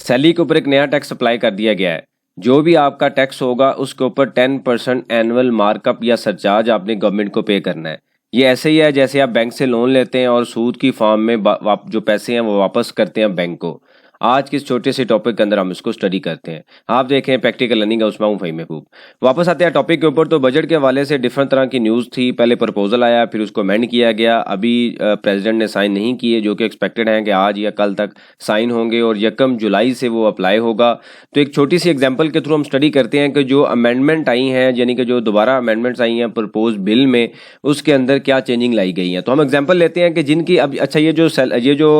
Salary के ऊपर एक नया टैक्स अप्लाई कर दिया गया है। जो भी आपका टैक्स होगा उसके ऊपर 10% एनुअल मार्कअप या सरचार्ज आपने गवर्नमेंट को पे करना है। ये ऐसे ही है जैसे आप बैंक से लोन लेते हैं और सूद की फॉर्म में जो पैसे हैं वो वापस करते हैं बैंक को। आज के इस छोटे से टॉपिक के अंदर हम इसको स्टडी करते हैं। आप देखें प्रैक्टिकल लर्निंग है, उसमें हूँ फ़हीम महबूब। वापस आते हैं टॉपिक के ऊपर। तो बजट के हवाले से डिफरेंट तरह की न्यूज़ थी। पहले प्रपोजल आया, फिर उसको अमेंड किया गया। अभी प्रेसिडेंट ने साइन नहीं किए, जो कि एक्सपेक्टेड हैं कि आज या कल तक साइन होंगे और 1 जुलाई से वो अप्लाई होगा। तो एक छोटी सी एग्जाम्पल के थ्रू हम स्टडी करते हैं कि जो अमेंडमेंट आई हैं, यानी कि जो दोबारा अमेंडमेंट्स आई हैं प्रपोज बिल में, उसके अंदर क्या चेंजिंग लाई गई हैं। तो हम एग्जाम्पल लेते हैं कि जिनकी अब अच्छा ये जो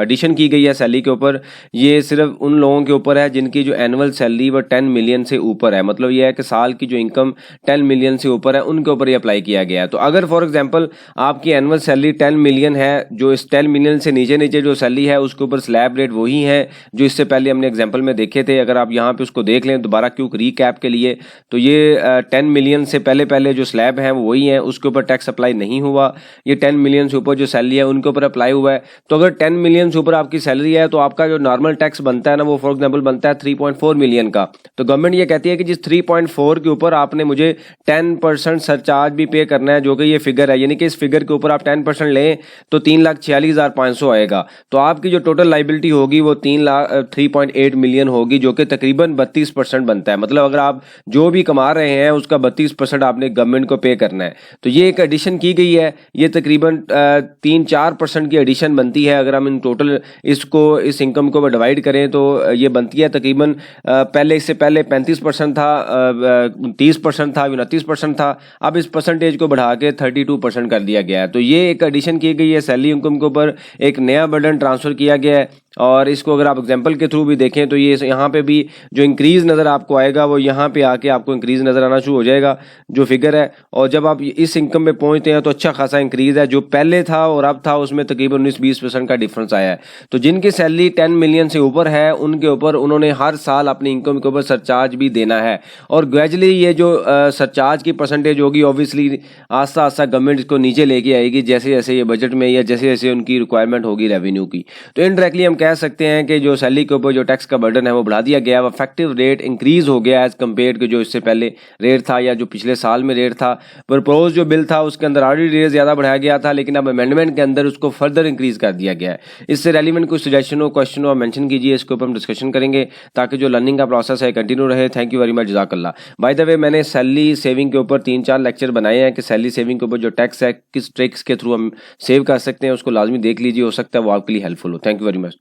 एडिशन की गई है सैलरी के ऊपर, ये सिर्फ उन लोगों के ऊपर है जिनकी जो एनुअल सैलरी वो 10 मिलियन से ऊपर है। मतलब ये है कि साल की जो इनकम 10 मिलियन से ऊपर है, उनके ऊपर ये अप्लाई किया गया है। तो अगर फॉर एग्जांपल आपकी एनुअल सैलरी 10 मिलियन है, जो इस 10 मिलियन से नीचे नीचे जो सैलरी है उसके ऊपर स्लैब रेट वही है जो इससे पहले हमने एग्जाम्पल में देखे थे। अगर आप यहाँ पे उसको देख लें दोबारा क्योंकि रीकैप के लिए, तो ये 10 मिलियन से पहले पहले जो स्लैब है वो वही है, उसके ऊपर टैक्स अप्लाई नहीं हुआ। ये 10 मिलियन से ऊपर जो सैलरी है उनके ऊपर अप्लाई हुआ है। तो अगर 10 मिलियन से ऊपर आपकी सैलरी है तो आपका जो नॉर्मल टैक्स बनता है ना, वो फॉर एग्जांपल बनता है 3.4 मिलियन का। तो गवर्नमेंट ये कहती है कि जिस 3.4 के ऊपर आपने मुझे 10% सरचार्ज भी पे करना है, जो कि ये फिगर है, यानी कि इस फिगर के ऊपर आप 10% लें तो 3,46,500 आएगा। तो आपकी जो टोटल लाइबिलिटी होगी वो 3.8 मिलियन होगी, जो कि तकरीबन 32% बनता है। मतलब अगर आप जो भी कमा रहे हैं उसका 32% आपने गवर्नमेंट को पे करना है। तो ये एक एडिशन की गई है, ये तकरीबन 3-4% की एडिशन बनती है। अगर हम इन टोटल इस इनकम को डिवाइड करें तो ये बनती है तकरीबन पहले इससे पहले 35% था, 30% था, 29% था। अब इस परसेंटेज को बढ़ा के 32% कर दिया गया है। तो ये एक एडिशन की गई है सैलरी इनकम के ऊपर, एक नया बर्डन ट्रांसफर किया गया है। और इसको अगर आप एग्जांपल के थ्रू भी देखें तो ये यहाँ पे भी जो इंक्रीज़ नज़र आपको आएगा वो यहाँ पे आके आपको इंक्रीज़ नज़र आना शुरू हो जाएगा जो फिगर है। और जब आप इस इनकम पे पहुँचते हैं तो अच्छा खासा इंक्रीज़ है, जो पहले था और अब था उसमें तकरीबन 19-20% का डिफरेंस आया है। तो जिनकी सैलरी 10 मिलियन से ऊपर है उनके ऊपर उन्होंने हर साल अपनी इनकम के ऊपर सरचार्ज भी देना है। और ग्रेजुअली ये जो सरचार्ज की परसेंटेज होगी ऑब्वियसली आस्ता आस्ता गवर्नमेंट इसको नीचे लेके आएगी, जैसे जैसे ये बजट में या जैसे जैसे उनकी रिक्वायरमेंट होगी रेवेन्यू की। तो इनडायरेक्टली हम कह सकते हैं कि जो सैलरी के ऊपर जो टैक्स का बर्डन है वो बढ़ा दिया गया है। इफेक्टिव रेट इंक्रीज हो गया एज कम्पेयर के जो इससे पहले रेट था या जो पिछले साल में रेट था। प्रपोज जो बिल था उसके अंदर ऑलरेडी रेट ज़्यादा बढ़ाया गया था, लेकिन अब अमेंडमेंट के अंदर उसको फर्दर इंक्रीज कर दिया गया है। इससे रेलिवेंट कोई सजेशन हो, क्वेश्चन हो, मेंशन कीजिए, इसके ऊपर हम डिस्कशन करेंगे ताकि जो लर्निंग का प्रोसेस है कंटिन्यू रहे। थैंक यू वेरी मच, जज़ाकल्लाह। बाय द वे मैंने सैलरी सेविंग के ऊपर 3-4 लेक्चर बनाए हैं कि सैलरी सेविंग के ऊपर जो टैक्स है किस ट्रिक्स के थ्रू हम सेव कर सकते हैं, उसको लाजमी देख लीजिए, हो सकता है वो आपके लिए हेल्पफुल हो। Thank you very much.